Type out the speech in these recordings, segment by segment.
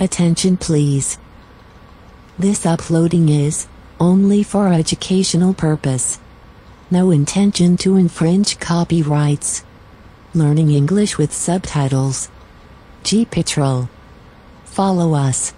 Attention please. This uploading is only for educational purpose. No intention to infringe copyrights. Learning English with subtitles. GPITRAL. Follow us.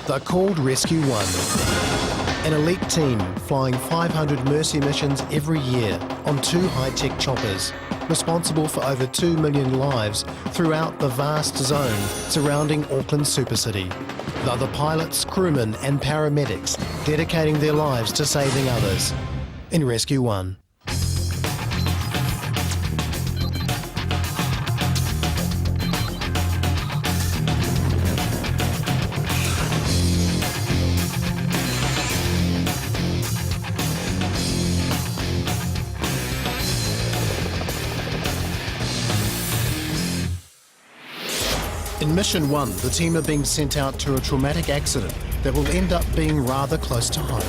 They're called Rescue 1, an elite team flying 500 mercy missions every year on 2 high-tech choppers, responsible for over 2 million lives throughout the vast zone surrounding Auckland's supercity. They're the pilots, crewmen and paramedics dedicating their lives to saving others in Rescue 1. In Mission 1, the team are being sent out to a traumatic accident that will end up being rather close to home.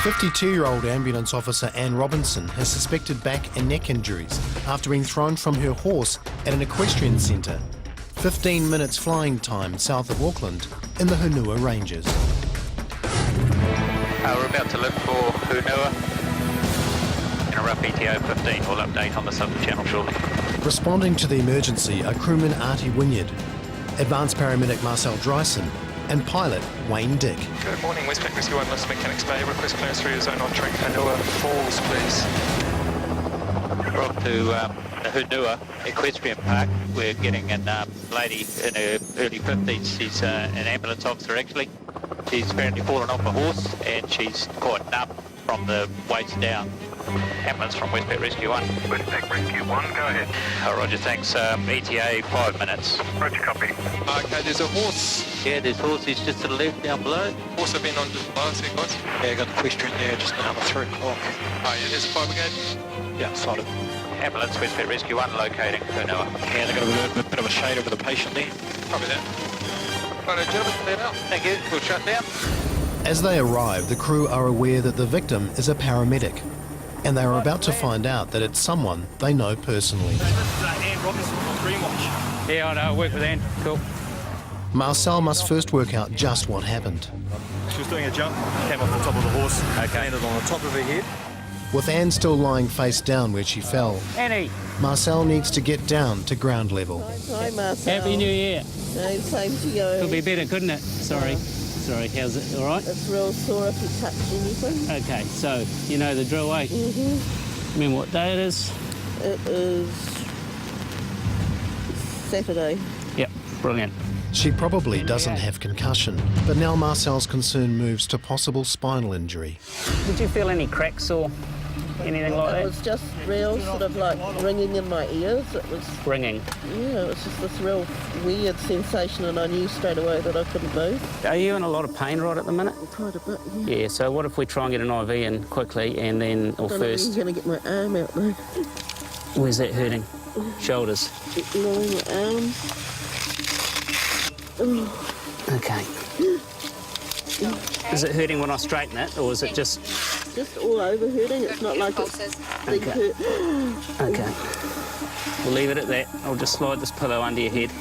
52-year-old ambulance officer Anne Robinson has suspected back and neck injuries after being thrown from her horse at an equestrian centre, 15 minutes flying time south of Auckland in the Hunua Ranges. We're about to look for Hunua. In a rough ETA 15, we'll update on the Subtitles channel shortly. Responding to the emergency are crewman Artie Wynyard, advanced paramedic Marcel Dryson and pilot Wayne Dick. Good morning, Westpac Rescue 1, Los Mechanics Bay. Request clearance through your zone on track Hunua Falls, please. We're off to the Hunua Equestrian Park. We're getting a lady in her early 50s. She's an ambulance officer actually. She's apparently fallen off a horse and she's caught up from the waist down. Ambulance from Westpac Rescue 1. Westpac Rescue 1, go ahead. Roger, thanks. ETA 5 minutes. Roger, copy. Okay, there's a horse. Yeah, there's horses just to the left down below. Also been on just below, see guys? Yeah, got the equestrian there just now, the 3 o'clock. Oh yeah, there's a fire brigade. Yeah, spotted. Ambulance Westpac Rescue 1 locating Hunua. Yeah, they've got a bit of a shade over the patient there. Copy that. Right, gentlemen, clear now. Thank you. We'll shut down. As they arrive, the crew are aware that the victim is a paramedic, and they are about to find out that it's someone they know personally. This is Anne Robinson from Greenwatch. Yeah, I know, I work with Anne. Cool. Marcel must first work out just what happened. She was doing a jump, came off the top of the horse, landed on the top of her head. With Anne still lying face down where she fell, Annie! Marcel needs to get down to ground level. Hi, Marcel. Happy New Year. No, same to you. Could be better, couldn't it? Sorry. Sorry, how's it? All right? It's real sore if you touch anything. Okay, so you know the drill, eh? Mm-hmm. Remember what day it is? It is Saturday. Yep, brilliant. She probably doesn't have concussion, but now Marcel's concern moves to possible spinal injury. Did you feel any cracks or anything like It that? was just real sort of like ringing in my ears. It was, Ringing. yeah, it was just this real weird sensation and I knew straight away that I couldn't move. Are you in a lot of pain right at the minute? Quite a bit, yeah. Yeah, so what if we try and get an IV in quickly and then, or I don't first, know if I'm going to get my arm out though. where's that hurting? Shoulders. No, my arm. Okay. Is it hurting when I straighten it, or is it just... Just all over hurting. It's not like it's big Okay. hurt. Okay. We'll leave it at that. I'll just slide this pillow under your head.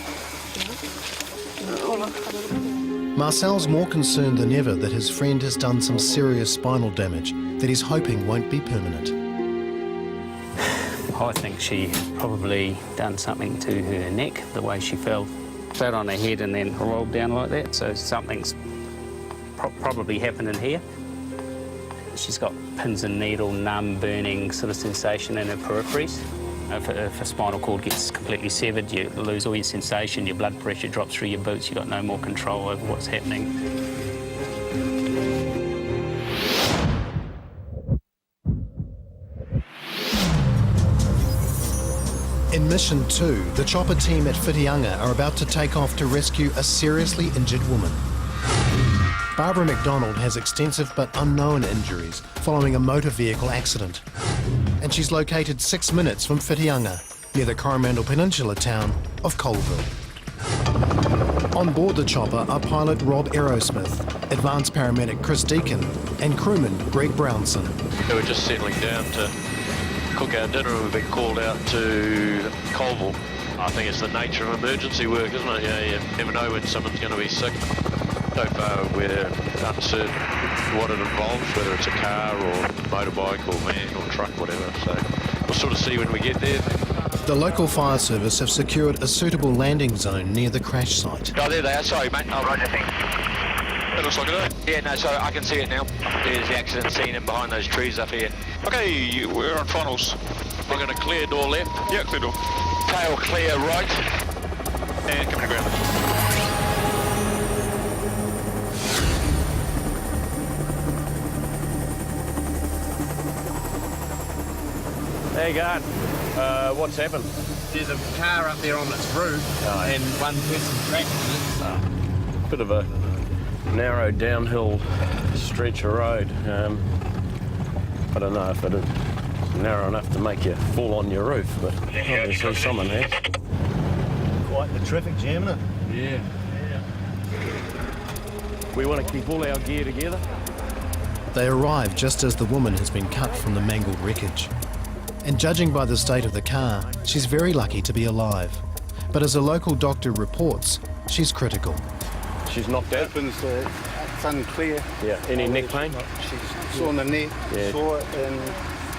Marcel's more concerned than ever that his friend has done some serious spinal damage that he's hoping won't be permanent. I think she probably done something to her neck, the way she fell flat on her head and then rolled down like that. So something's probably happened in here. She's got pins and needle, numb, burning sort of sensation in her peripheries. If a spinal cord gets completely severed, you lose all your sensation, your blood pressure drops through your boots, you've got no more control over what's happening. In Mission 2, the chopper team at Whitianga are about to take off to rescue a seriously injured woman. Barbara McDonald has extensive but unknown injuries following a motor vehicle accident. And she's located 6 minutes from Whitianga, near the Coromandel Peninsula town of Colville. On board the chopper are pilot Rob Aerosmith, advanced paramedic Chris Deacon, and crewman Greg Brownson. We were just settling down to cook our dinner and we've been called out to Colville. I think it's the nature of emergency work, isn't it? You never know when someone's going to be sick. So far we're uncertain what it involves, whether it's a car or motorbike or van or truck, whatever. So we'll sort of see when we get there. The local fire service have secured a suitable landing zone near the crash site. Oh, there they are. Sorry, mate. Oh, Roger, thanks. It looks like it. Yeah, no, sorry, I can see it now. There's the accident scene in behind those trees up here. Okay, we're on funnels. We're going to clear door left. Yeah, clear door. Tail clear right. And come to ground. There you go. What's happened? There's a car up there on its roof and one person trapped in it. Bit of a narrow downhill stretch of road. I don't know if it's narrow enough to make you fall on your roof, but obviously someone has. Quite the traffic jam, isn't it? Yeah. We want to keep all our gear together. They arrive just as the woman has been cut from the mangled wreckage. And judging by the state of the car, she's very lucky to be alive. But as a local doctor reports, she's critical. She's knocked out. It's unclear. Yeah. Any neck pain? She's sore in the neck, sore in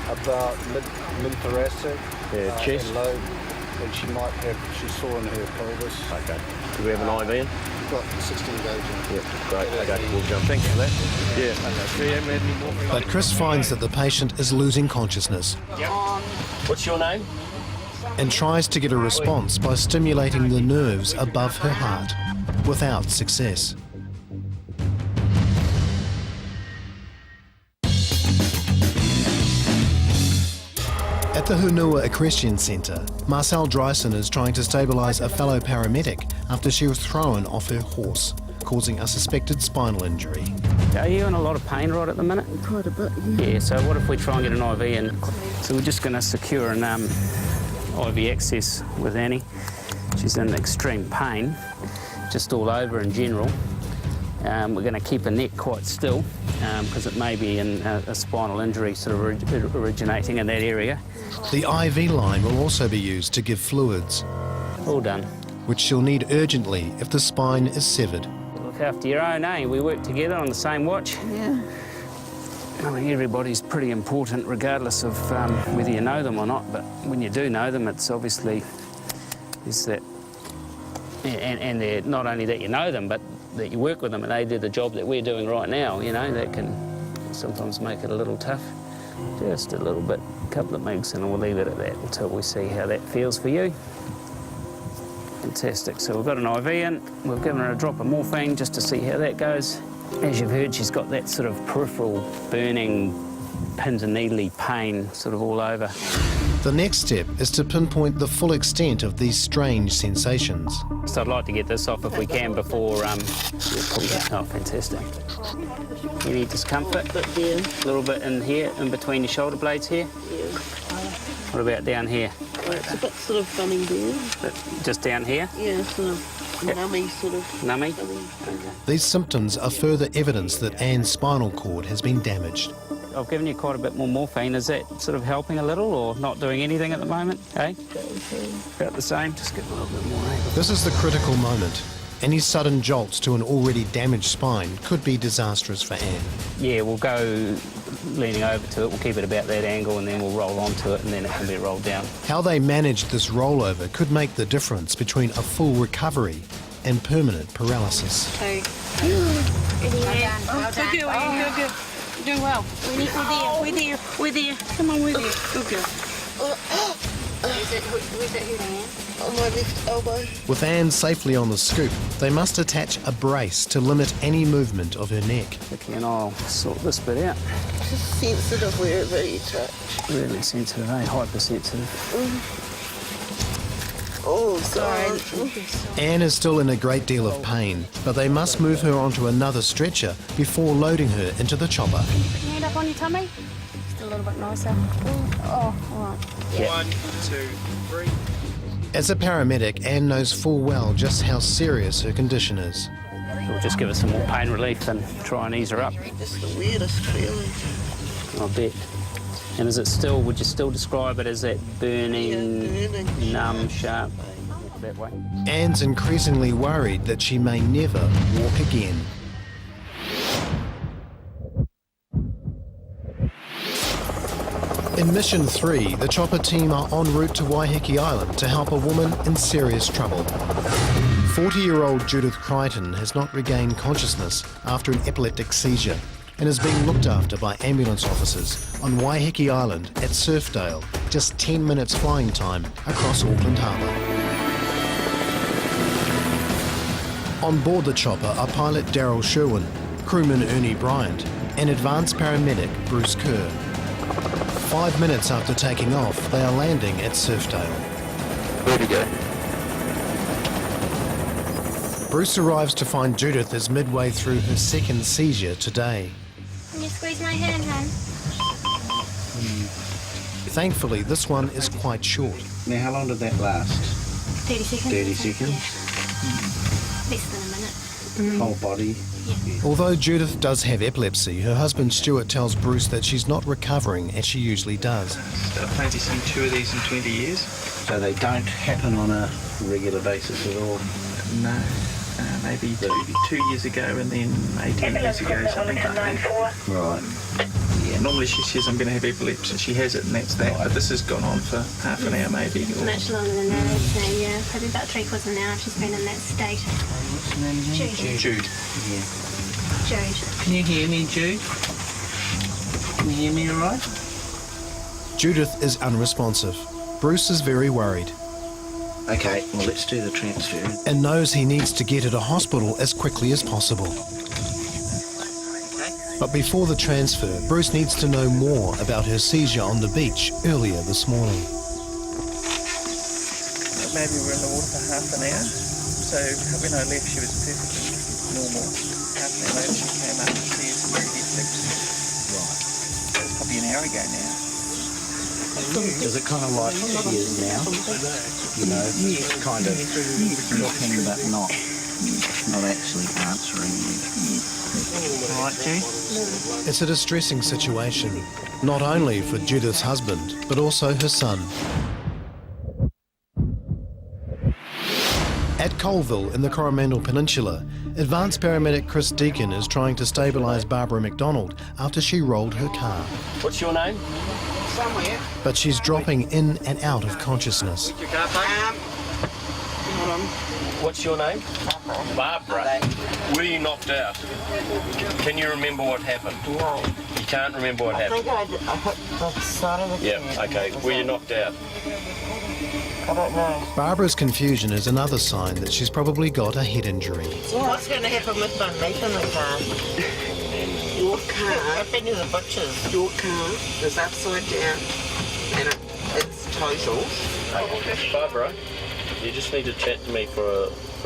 about mid-thoracic, chest. and low. And she's sore in her pelvis. Okay. Do we have an IV in? Got 16 gauge in. Yep, great. Okay, we'll jump. Thank you for that. Yeah. Okay. So you haven't had any more? But Chris finds that the patient is losing consciousness. Yep. What's your name? And tries to get a response by stimulating the nerves above her heart, without success. At the Hunua Equestrian Centre, Marcel Dryson is trying to stabilise a fellow paramedic after she was thrown off her horse, causing a suspected spinal injury. Are you in a lot of pain right at the minute? Quite a bit, Yeah, so what if we try and get an IV in? So we're just going to secure an IV access with Annie. She's in extreme pain, just all over in general. We're going to keep her neck quite still because it may be in a spinal injury sort of originating in that area. The IV line will also be used to give fluids, All done. which she'll need urgently if the spine is severed. Look after your own, eh? We work together on the same watch. Yeah. I mean, everybody's pretty important regardless of whether you know them or not, but when you do know them, it's obviously is that, and they're not only that you know them, but that you work with them and they do the job that we're doing right now, you know, that can sometimes make it a little tough. Just a little bit, a couple of megs, and we'll leave it at that until we see how that feels for you. Fantastic. So we've got an IV in, we've given her a drop of morphine just to see how that goes. As you've heard, she's got that sort of peripheral burning, pins and needly pain sort of all over. The next step is to pinpoint the full extent of these strange sensations. So I'd like to get this off if we can before Oh, fantastic. Any discomfort? A bit A little bit in here, in between your shoulder blades here? Yeah. What about down here? It's a bit sort of numbing there. Just down here? Yeah, sort of nummy, sort of. Nummy? These symptoms are further evidence that Anne's spinal cord has been damaged. I've given you quite a bit more morphine. Is that sort of helping a little or not doing anything at the moment, eh? About the same. Just give a little bit more, eh? This is the critical moment. Any sudden jolts to an already damaged spine could be disastrous for Anne. Yeah, we'll go leaning over to it. We'll keep it about that angle and then we'll roll onto it and then it can be rolled down. How they manage this rollover could make the difference between a full recovery and permanent paralysis. Okay. Well done. Good. You're doing well. We're there. Come on, we're there. Good girl. Where's it hit, Anne? On my left elbow. With Anne safely on the scoop, they must attach a brace to limit any movement of her neck. Okay, and I'll sort this bit out. Just sensitive wherever you touch. Really sensitive, eh? Hypersensitive. Oh, sorry. Anne is still in a great deal of pain, but they must move her onto another stretcher before loading her into the chopper. Hand up on your tummy. Just a little bit nicer. Oh, all right. Yeah. 1, 2, 3. As a paramedic, Anne knows full well just how serious her condition is. It'll just give her some more pain relief and try and ease her up. It's the weirdest feeling. I bet. And is it still, would you still describe it as that burning, numb, sharp, that way? Anne's increasingly worried that she may never walk again. In Mission 3, the chopper team are en route to Waiheke Island to help a woman in serious trouble. 40-year-old Judith Crichton has not regained consciousness after an epileptic seizure and is being looked after by ambulance officers on Waiheke Island at Surfdale, just 10 minutes flying time across Auckland Harbour. On board the chopper are pilot Daryl Sherwin, crewman Ernie Bryant and advanced paramedic Bruce Kerr. 5 minutes after taking off, they are landing at Surfdale. Where to go? Bruce arrives to find Judith is midway through her second seizure today. Can you squeeze my hand, hon? Thankfully, this one is quite short. Now, how long did that last? 30 seconds. 30 seconds? Less than a minute. Whole body? Although Judith does have epilepsy, her husband Stuart tells Bruce that she's not recovering as she usually does. I've only seen 2 of these in 20 years. So they don't happen on a regular basis at all? No. Maybe 2 years ago and then 18 years ago, something like that. Right. Yeah, normally she says I'm going to have epilepsy. She has it and that's that. But this has gone on for half an hour maybe. Or... Much longer than that, so yeah, probably about 3/4 an hour she's been in that state. What's the name again? Jude. Yeah. Jude. Can you hear me, Jude? Can you hear me all right? Judith is unresponsive. Bruce is very worried. Okay, well, let's do the transfer. And knows he needs to get her to hospital as quickly as possible. But before the transfer, Bruce needs to know more about her seizure on the beach earlier this morning. Maybe we were in the water for half an hour. So when I left, she was perfectly normal. Half an hour later, she came up and said she had epilepsy. Right. So it's probably an hour ago now. Is it kind of like she is now? You know, kind of looking but not actually answering you. Right, Jude? It's a distressing situation, not only for Judith's husband, but also her son. At Colville in the Coromandel Peninsula, advanced paramedic Chris Deacon is trying to stabilise Barbara McDonald after she rolled her car. What's your name? Somewhere. But she's dropping in and out of consciousness. What's your name? Barbara. Were you knocked out? Can you remember what happened? No. You can't remember what happened? I hit the side of the Yeah, okay. Were you knocked out? I don't know. Barbara's confusion is another sign that she's probably got a head injury. What's going to happen with my mate in the car? Your car, I've been to the butcher's. your car is upside down and it's total. Barbara, you just need to chat to me for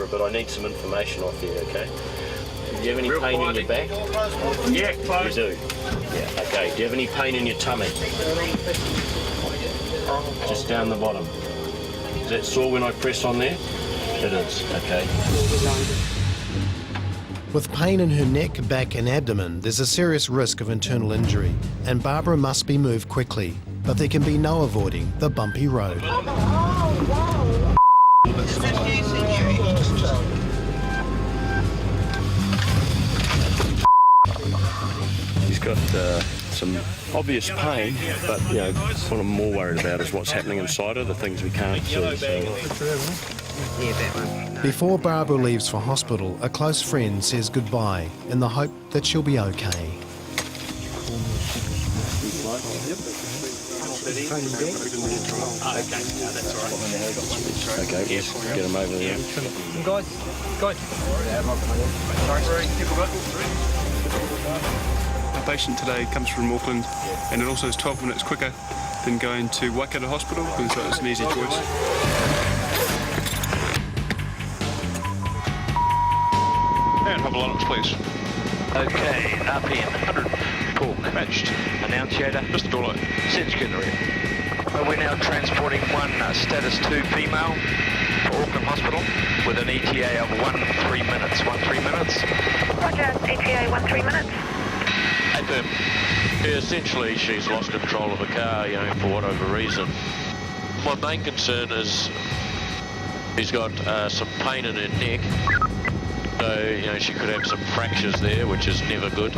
a bit. I need some information off you, okay? Do you have any pain in your back? Yeah, close. You do? Yeah, okay. Do you have any pain in your tummy? Just down the bottom. Is that sore when I press on there? It is, okay. With pain in her neck, back and abdomen, there's a serious risk of internal injury, and Barbara must be moved quickly, but there can be no avoiding the bumpy road. She's got some obvious pain, but you know, what I'm more worried about is what's happening inside her, the things we can't see. So. Yeah, that one. Before Barbara leaves for hospital, a close friend says goodbye in the hope that she'll be okay. Okay, yes, get them over there. Guys. Our patient today comes from Auckland and it also is 12 minutes quicker than going to Waikato Hospital, and so it's an easy choice. And hyperlonics, please. Okay, RPM 100. Talk. Matched. Annunciator. Just the door light. Sense generator. We're now transporting one status 2 female to Auckland Hospital with an ETA of 13 minutes. 13 minutes. Roger, ETA 13 minutes. Yeah, essentially, she's lost control of the car, you know, for whatever reason. My main concern is she's got some pain in her neck, so, you know, she could have some fractures there, which is never good.